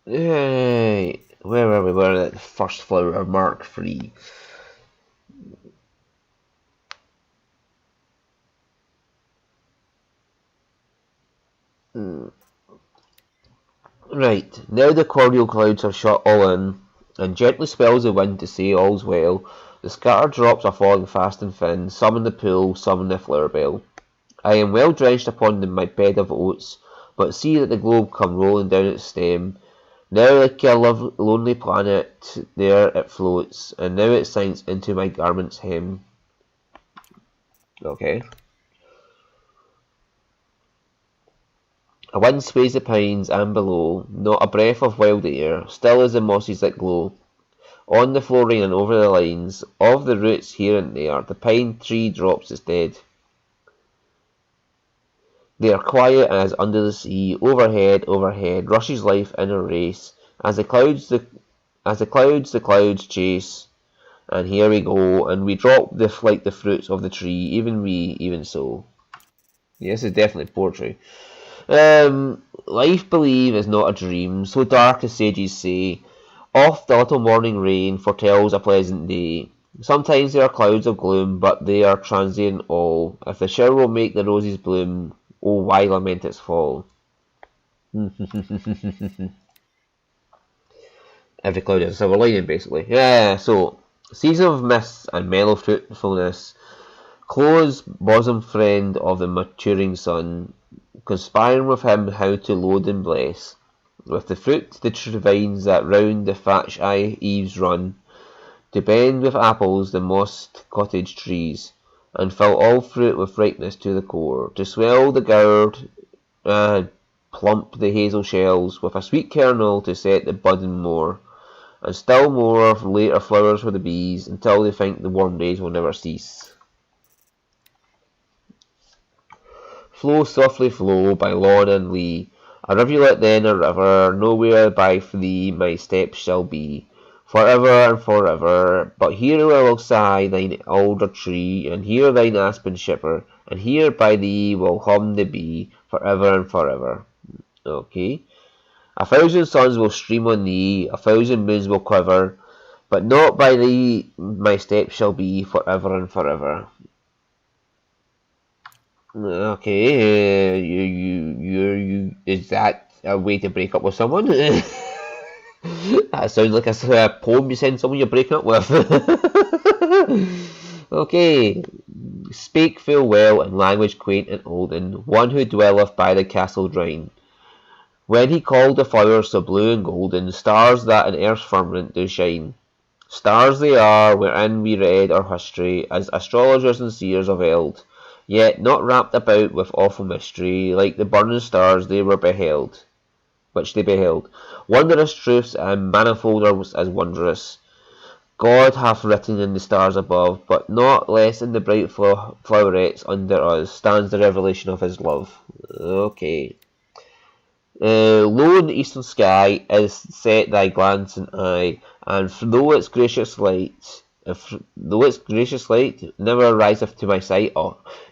Hey, where were we? We're at the first flower, Mark 3. Hmm. Right, now the cordial clouds are shut all in, and gently spells the wind to say all's well. The scattered drops are falling fast and thin, some in the pool, some in the flower bell. I am well drenched upon my bed of oats, but see that the globe come rolling down its stem. Now like a lonely planet there it floats, and now it sinks into my garment's hem. Okay. A wind sways the pines, and below, not a breath of wild air, still as the mosses that glow. On the flooring and over the lines of the roots here and there, the pine tree drops its dead. They are quiet as under the sea, overhead, rushes life in a race, as the clouds chase, and here we go, and we drop like the fruits of the tree, even we, even so. Yes, it's definitely poetry. Life, believe, is not a dream, so dark as sages say. Oft the little morning rain foretells a pleasant day. Sometimes there are clouds of gloom, but they are transient all. If the shower will make the roses bloom, oh, why lament its fall? Every cloud has a silver lining, basically. Yeah, so, season of mist and mellow fruitfulness, close bosom friend of the maturing sun, conspiring with him how to load and bless. With the fruit the vines that round the thatch eaves run, to bend with apples the mossed cottage trees, and fill all fruit with ripeness to the core, to swell the gourd and plump the hazel shells, with a sweet kernel to set the budding more, and still more later flowers for the bees, until they think the warm days will never cease. Flow softly flow by lawn and lea, a rivulet then a river, nowhere by thee my steps shall be, for ever and for ever. But here I will sigh thine alder tree, and here thine aspen shiver, and here by thee will hum the bee, for ever and for ever. Okay. A thousand suns will stream on thee, a thousand moons will quiver, but not by thee my steps shall be, for ever and for ever. Okay, is that a way to break up with someone? That sounds like a poem you send someone you're breaking up with. Okay, spake full well in language quaint and olden, one who dwelleth by the castle Drine. When he called the flowers so blue and golden, stars that in earth's firmament do shine. Stars they are, wherein we read our history, as astrologers and seers of eld, yet not wrapped about with awful mystery, like the burning stars which they beheld. Wondrous truths and manifold as wondrous. God hath written in the stars above, but not less in the bright flowerets under us stands the revelation of his love. Okay. Low in the eastern sky is set thy glancing eye, and though its gracious light never riseth to my sight,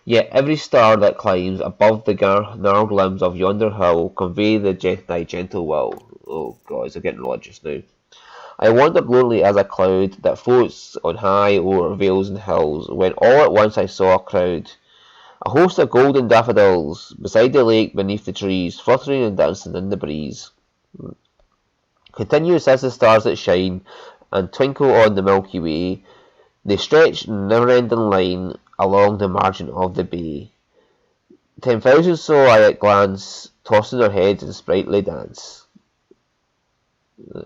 yet every star that climbs above the gnarled limbs of yonder hill convey thy gentle will. Oh God, I'm getting religious now. I wandered lonely as a cloud that floats on high o'er vales and hills, when all at once I saw a crowd. A host of golden daffodils, beside the lake, beneath the trees, fluttering and dancing in the breeze. Continuous as the stars that shine and twinkle on the Milky Way, they stretch in never-ending line along the margin of the bay. 10,000 saw I at glance, tossing their heads in sprightly dance.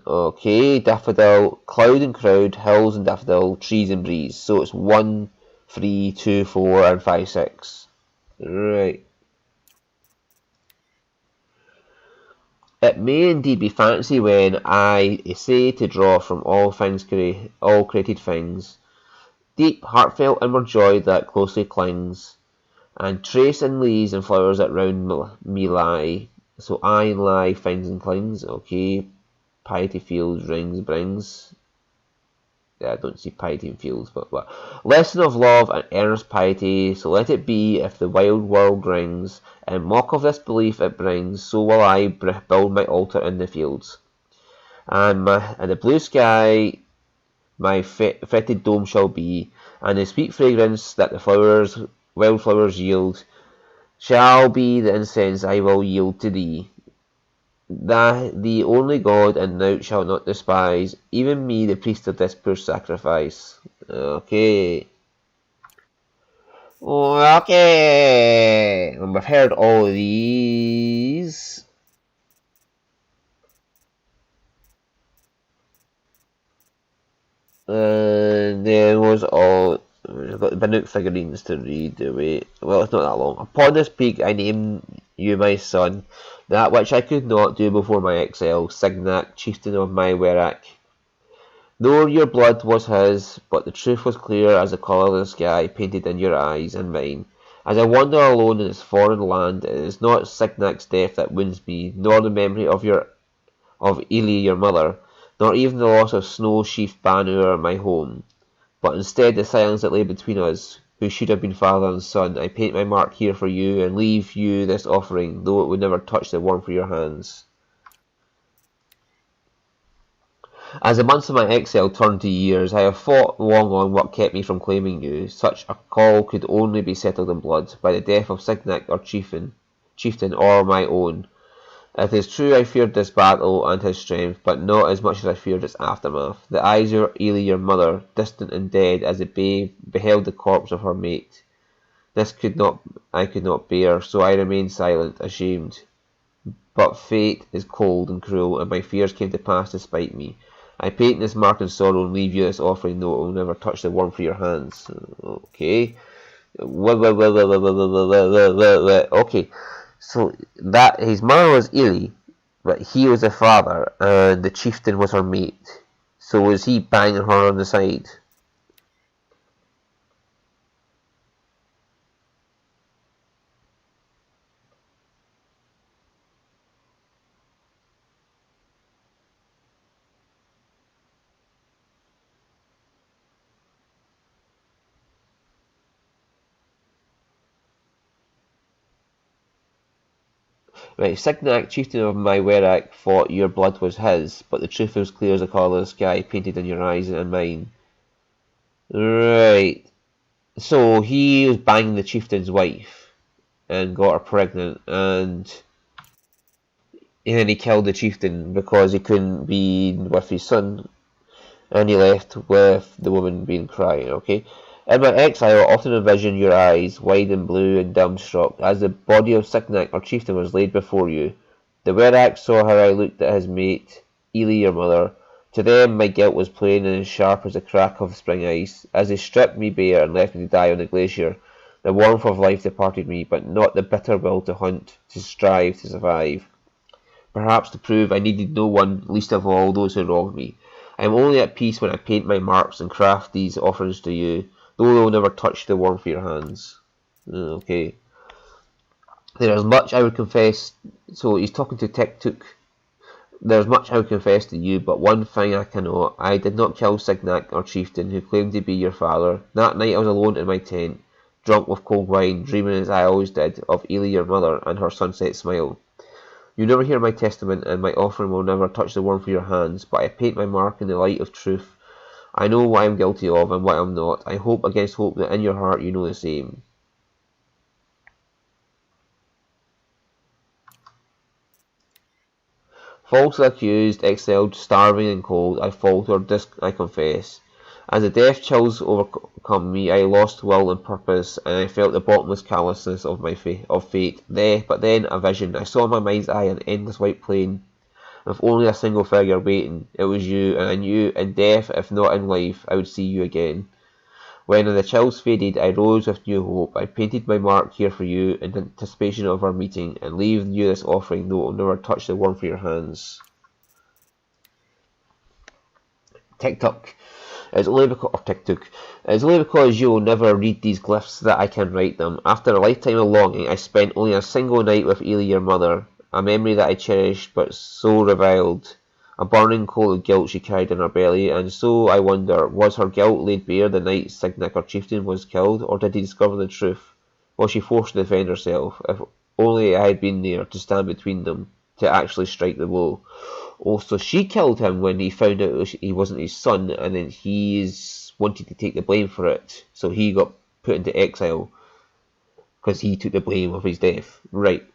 Okay, daffodil, cloud and crowd, hills and daffodil, trees and breeze. So it's 1, 3, 2, 4, and 5, 6. Right. It may indeed be fancy when I essay to draw from all created things, deep, heartfelt, inward joy that closely clings, and trace in leaves and flowers that round me lie. So I and lie finds and clings. Okay, piety feels, rings, brings. Yeah, I don't see piety in fields, but lesson of love and earnest piety, so let it be if the wild world rings, and mock of this belief it brings, so will I build my altar in the fields. And the blue sky my fretted dome shall be, and the sweet fragrance that the wild flowers yield, shall be the incense I will yield to thee. The only God, and thou shalt not despise, even me, the priest of this poor sacrifice. Okay. Okay. And we've heard all of these. And there was all. We've got the Bannock figurines to read. Wait, well, it's not that long. Upon this peak I name you my son, that which I could not do before my exile, Signac, chieftain of my Werak. Though your blood was his, but the truth was clear as the colour of the sky painted in your eyes and mine. As I wander alone in this foreign land, it is not Signac's death that wounds me, nor the memory of Ili your mother, nor even the loss of snow-sheathed Banur my home, but instead the silence that lay between us, who should have been father and son. I paint my mark here for you, and leave you this offering, though it would never touch the warmth of your hands. As the months of my exile turned to years, I have fought long on what kept me from claiming you. Such a call could only be settled in blood, by the death of Signac or chieftain, or my own. It is true I feared this battle and his strength, but not as much as I feared its aftermath. The eyes of Ili your mother, distant and dead, as the babe beheld the corpse of her mate. This I could not bear, so I remained silent, ashamed. But fate is cold and cruel, and my fears came to pass despite me. I paint this mark in sorrow and leave you this offering, though it will never touch the warmth of your hands. Okay. Okay. So that his mother was Ili, but he was the father, and the chieftain was her mate. So was he banging her on the side? Right, Signac, chieftain of my Werak, thought your blood was his, but the truth was clear as the colour of the sky painted in your eyes and mine. Right. So he was banging the chieftain's wife and got her pregnant, and then he killed the chieftain because he couldn't be with his son, and he left with the woman being crying, okay? In my exile, I often envision your eyes, wide and blue and dumbstruck, as the body of Signac or chieftain was laid before you. The Werak saw how I looked at his mate, Ili your mother. To them my guilt was plain and as sharp as the crack of spring ice. As they stripped me bare and left me to die on the glacier, the warmth of life departed me, but not the bitter will to hunt, to strive, to survive. Perhaps to prove I needed no one, least of all those who wronged me. I am only at peace when I paint my marks and craft these offerings to you, though they will never touch the warmth of your hands. Okay. There is much I would confess. So he's talking to Tektuk. There is much I would confess to you, but one thing I cannot. I did not kill Signac or chieftain, who claimed to be your father. That night I was alone in my tent, drunk with cold wine, dreaming as I always did of Ili your mother and her sunset smile. You never hear my testament, and my offering will never touch the warmth of your hands, but I paint my mark in the light of truth. I know what I am guilty of and what I am not. I hope against hope that in your heart you know the same. Falsely accused, exiled, starving and cold, I faltered, I confess. As the death chills overcome me, I lost will and purpose, and I felt the bottomless callousness of fate. But then a vision. I saw in my mind's eye an endless white plain, with only a single figure waiting. It was you, and I knew in death, if not in life, I would see you again. When the chills faded, I rose with new hope. I painted my mark here for you in anticipation of our meeting, and leave you this offering, though it will never touch the warmth of your hands. TikTok. It's only because you will never read these glyphs that I can write them. After a lifetime of longing, I spent only a single night with Ili your mother, a memory that I cherished but so reviled. A burning coal of guilt she carried in her belly, and so I wonder, was her guilt laid bare the night Signac or chieftain was killed, or did he discover the truth? Was she forced to defend herself? If only I had been there to stand between them, to actually strike the blow. Also, she killed him when he found out he wasn't his son, and then he's wanted to take the blame for it. So he got put into exile because he took the blame of his death. Right.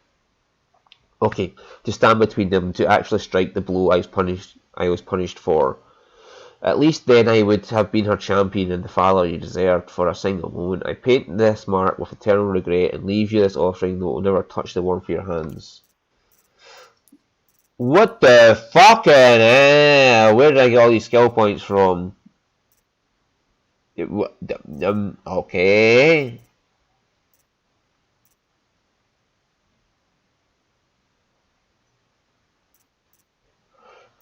Okay. To stand between them, to actually strike the blow I was punished for. At least then I would have been her champion and the father you deserved for a single moment. I paint this mark with eternal regret and leave you this offering that will never touch the warmth of your hands. What the fucking hell? Where did I get all these skill points from? Okay.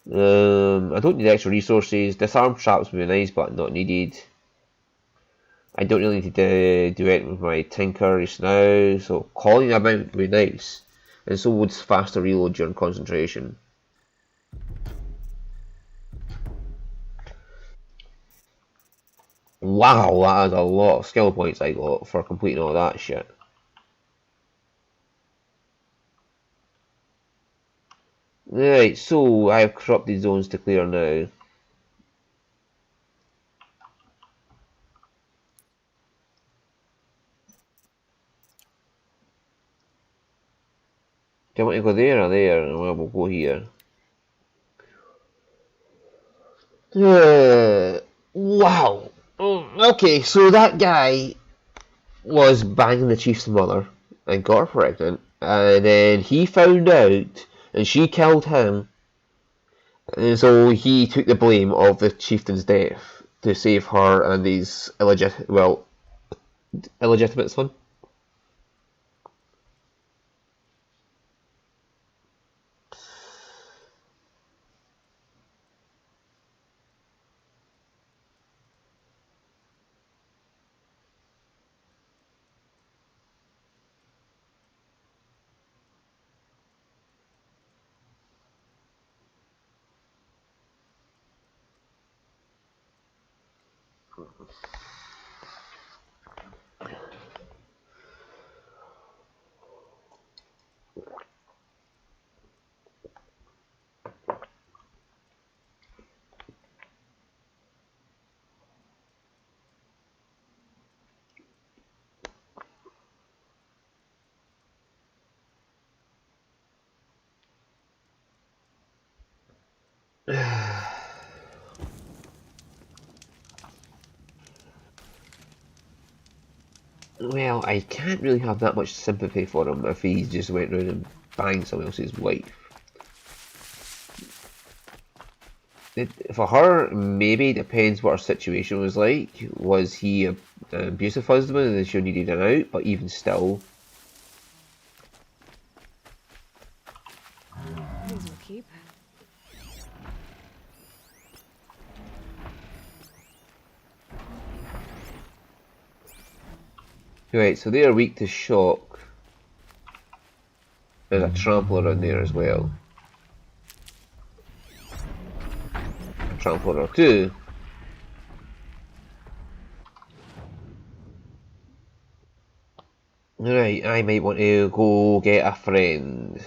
I don't need extra resources. Disarm traps would be nice, but not needed. I don't really need to do it with my Tinker just now, so calling them out would be nice. And so would faster reload during concentration. Wow, that is a lot of skill points I got for completing all that shit. Right, so I have corrupted zones to clear now. Do you want to go there or there? Well, we'll go here. Wow. Okay, so that guy was banging the chief's mother and got her pregnant, and then he found out and she killed him, and so he took the blame of the chieftain's death to save her and his illegitimate son. Well, I can't really have that much sympathy for him if he just went around and banged someone else's wife. For her, maybe depends what her situation was like. Was he an abusive husband and she needed an out? But even still. These will keep. Right, so they are weak to shock. There's a trampler in there as well. A trampler or two. Right, I might want to go get a friend.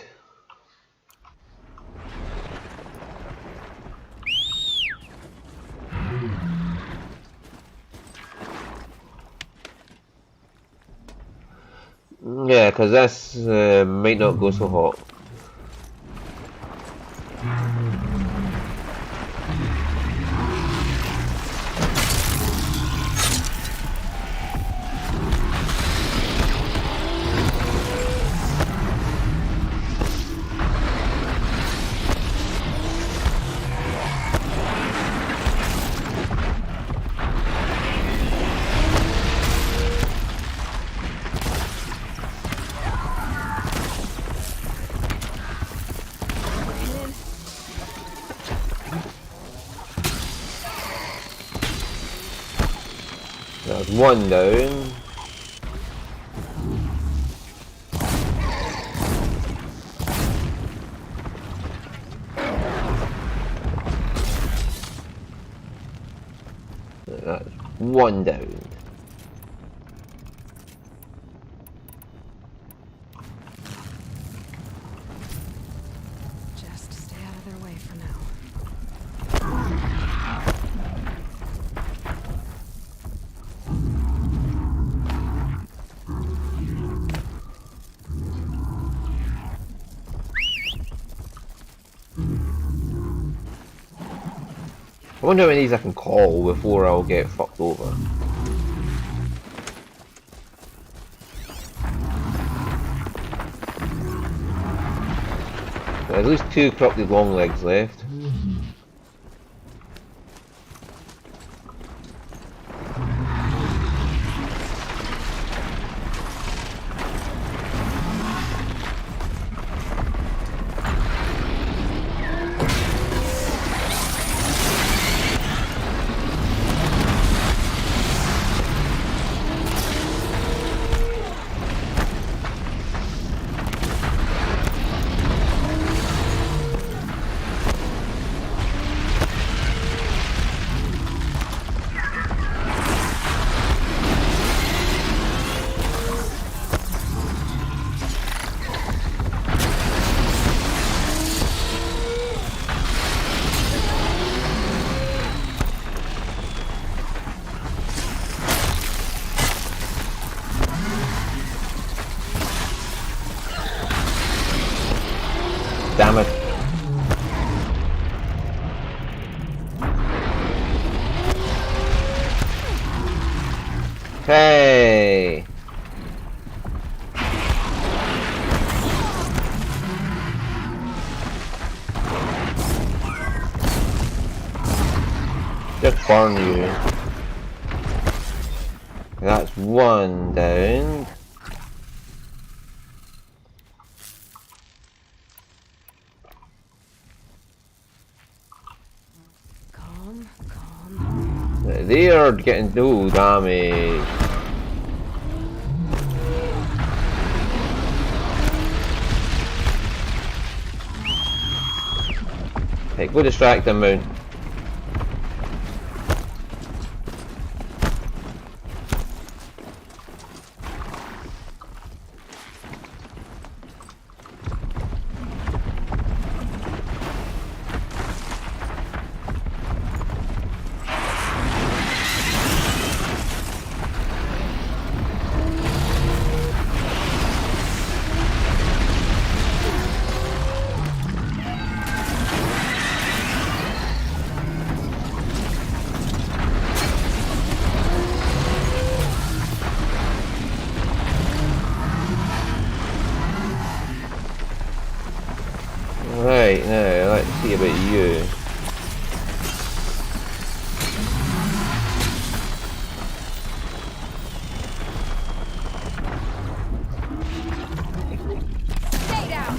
Yeah, because this might not go so hot. There's one down. That's one down. Just stay out of their way for now. I wonder how many of these I can call before I'll get fucked over. There's at least 2 corrupted long legs left. Damn it. Hey. Just burn you. That's 1 down. They are getting no damage. Hey, go distract them, Moon. Right, now let's see about you. Stay down.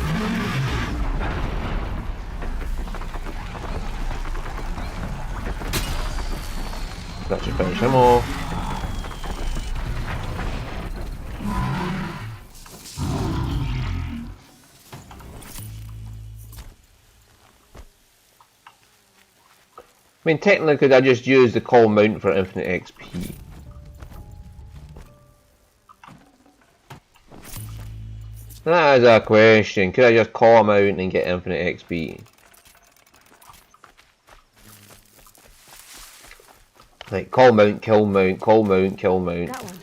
That should finish him off. I mean, technically, could I just use the call mount for infinite XP? That is a question. Could I just call him out and get infinite XP? Like, call mount, kill mount, call mount, kill mount. Got one.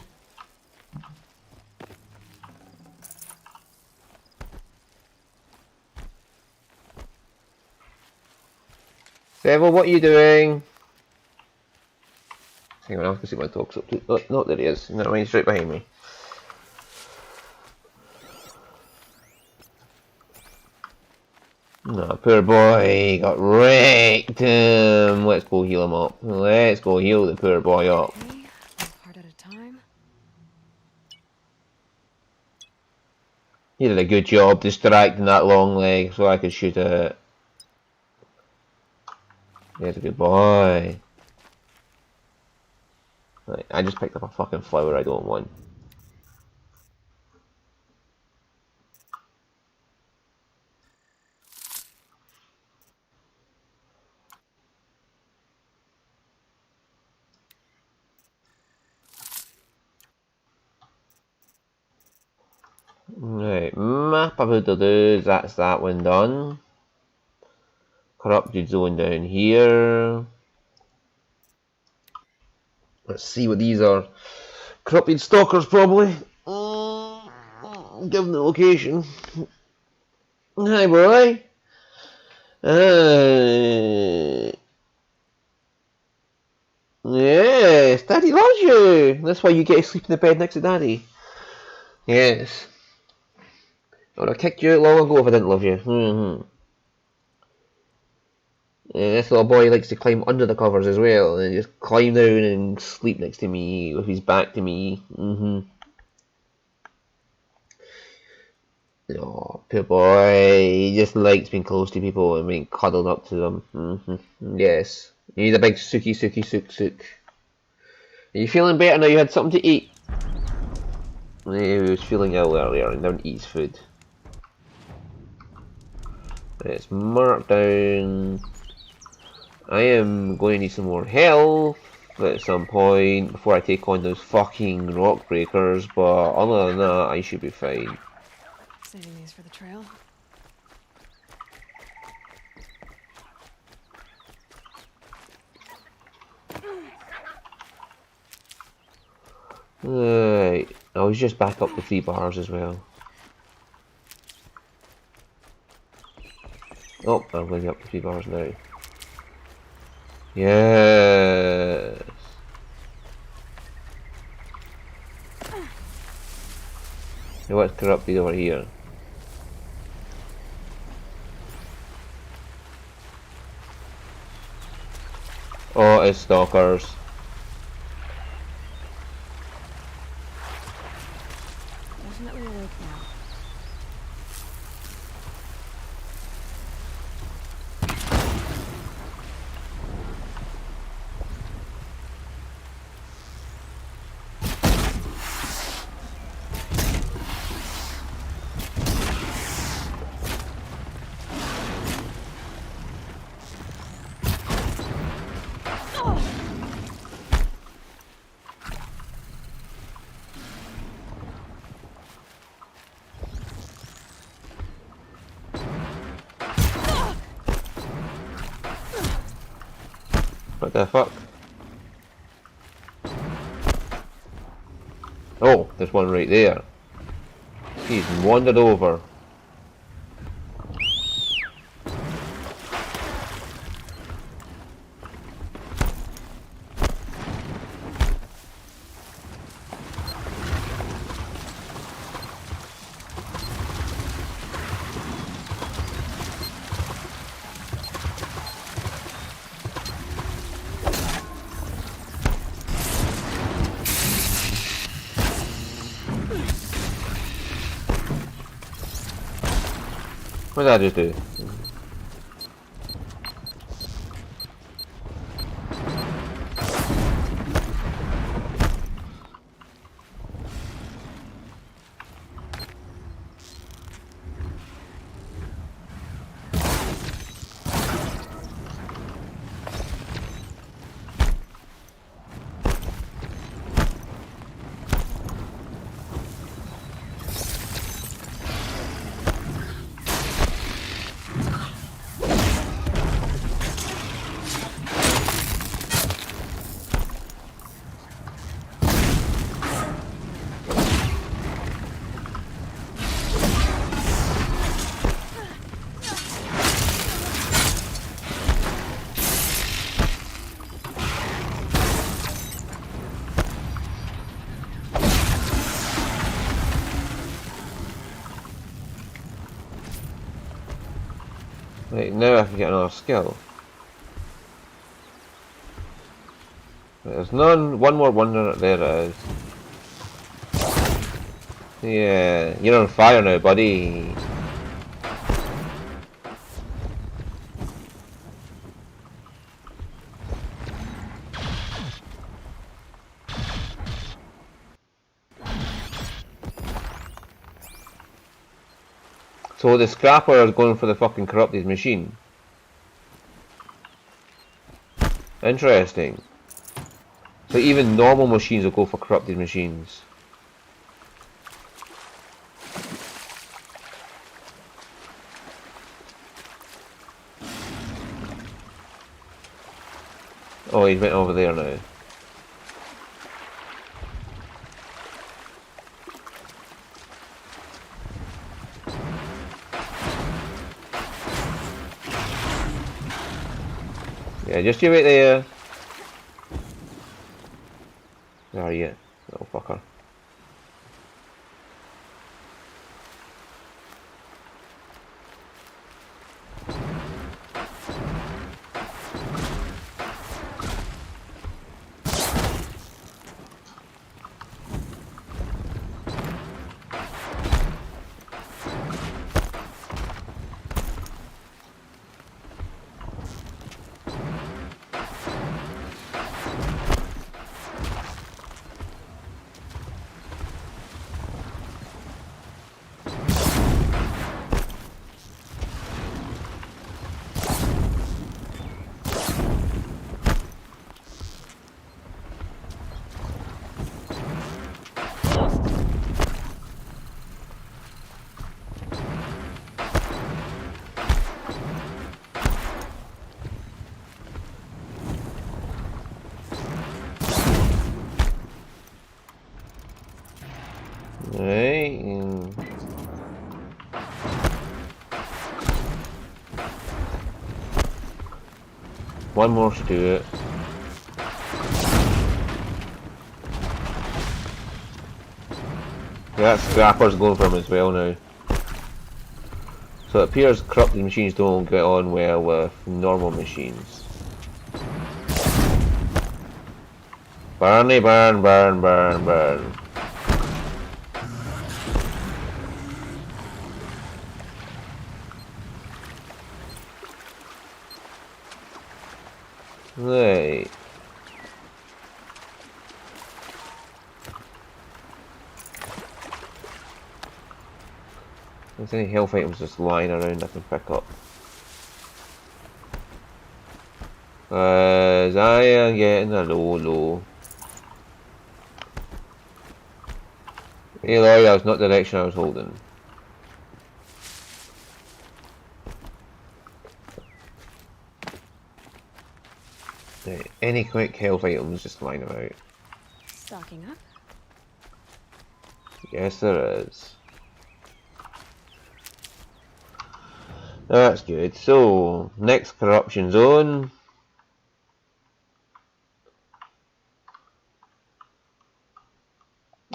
Devil, what are you doing? Hang on, I have to see my dog's up to. Oh, no, there he is. No, he's right behind me. No, poor boy, got wrecked. Let's go heal him up. Let's go heal the poor boy up. Okay, one part at a time. You did a good job distracting that long leg so I could shoot it. He's a good boy. Right, I just picked up a fucking flower I don't want. Right, map of do, that's that one done. Corrupted zone down here. Let's see what these are. Corrupted stalkers, probably. Give them the location. Hi, boy. loves you! That's why you get to sleep in the bed next to Daddy. Yes. I would have kicked you out long ago if I didn't love you. Yeah, this little boy likes to climb under the covers as well, and just climb down and sleep next to me with his back to me. Oh, poor boy. He just likes being close to people and being cuddled up to them. Yes. He's a big sook. Are you feeling better now you had something to eat? He was feeling ill earlier and didn't eat his food. Let's mark down. I am going to need some more health at some point before I take on those fucking rock breakers, but other than that, I should be fine. Saving these for the trail. Right, I was just back up to 3 bars as well. Oh, I'm going up to 3 bars now. Yes. Now what's corrupted over here? Oh, it's stalkers. Definitely awake now. What the fuck? Oh, there's one right there. He's wandered over. What did I just do? Right, now I can get another skill. There's none. One more wonder. There it is. Yeah, you're on fire now, buddy. So the scrapper is going for the fucking corrupted machine. Interesting. So even normal machines will go for corrupted machines. Oh, he went over there now. Yeah, just you wait there. Where are you, little fucker? Right. One more to do it. Yeah, that scrapper's going for him as well now. So it appears corrupted machines don't get on well with normal machines. Burny, burn, burn, burn, burn. Right. There's any health items just lying around I can pick up. As I am getting a low. Aloy, that was not the direction I was holding. Right. Any quick health items just lying about? Stocking up. Yes, there is. That's good. So, next corruption zone.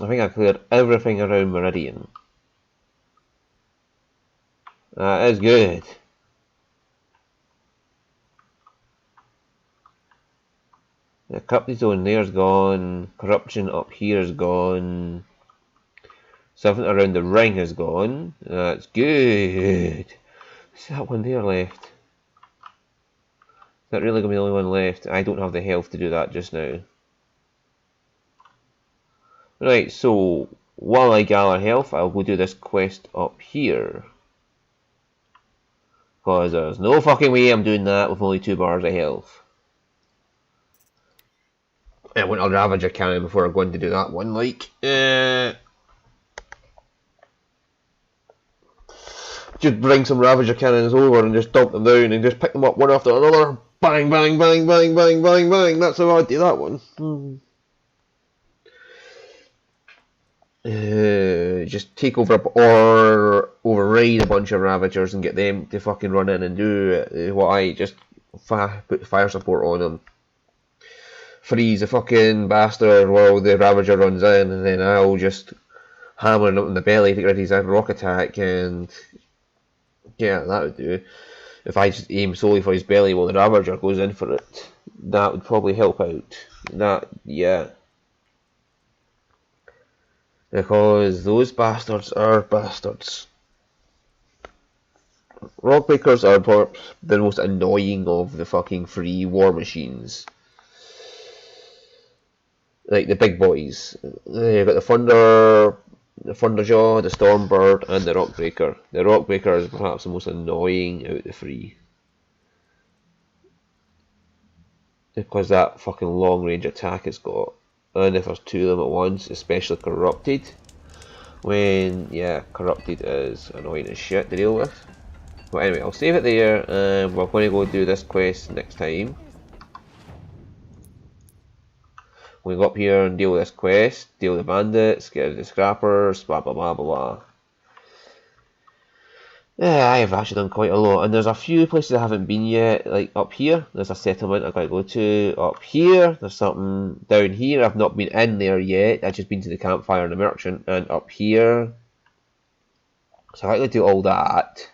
I think I cleared everything around Meridian. That is good. The corrupted zone there's gone. Corruption up here is gone. Something around the ring is gone. That's good. Is that one there left? Is that really going to be the only one left? I don't have the health to do that just now. Right, so while I gather health, I'll go do this quest up here. Because there's no fucking way I'm doing that with only 2 bars of health. I want a Ravager cannon before I'm going to do that one, like. Just bring some Ravager cannons over and just dump them down and just pick them up one after another. Bang, bang, bang, bang, bang, bang, bang. That's how I do that one. Just take over or override a bunch of Ravagers and get them to fucking run in and do what I just put fire support on them. Freeze the fucking bastard while the Ravager runs in, and then I'll just hammer him in the belly to get rid of his rock attack, and yeah, that would do. If I just aim solely for his belly while the Ravager goes in for it, that would probably help out. That, yeah. Because those bastards are bastards. Rockbreakers are the most annoying of the fucking free war machines. Like the big boys. You've got the Thunderjaw, the Stormbird, and the Rockbreaker. The Rockbreaker is perhaps the most annoying out of the three. Because that fucking long range attack it's got. And if there's 2 of them at once, especially Corrupted. When, yeah, Corrupted is annoying as shit to deal with. But anyway, I'll save it there, and we're going to go do this quest next time. We go up here and deal with this quest, deal with the bandits, get rid of the scrappers, blah blah blah blah blah. Yeah, I have actually done quite a lot, and there's a few places I haven't been yet, like up here, there's a settlement I've got to go to, up here, there's something down here, I've not been in there yet, I've just been to the campfire and the merchant, and up here, so I like to do all that.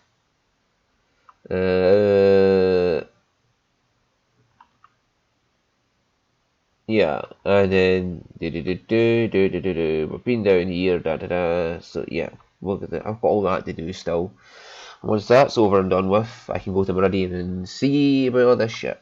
Yeah, and then we've been down here, so yeah, I've got all that to do still. Once that's over and done with, I can go to Meridian and see about all this shit.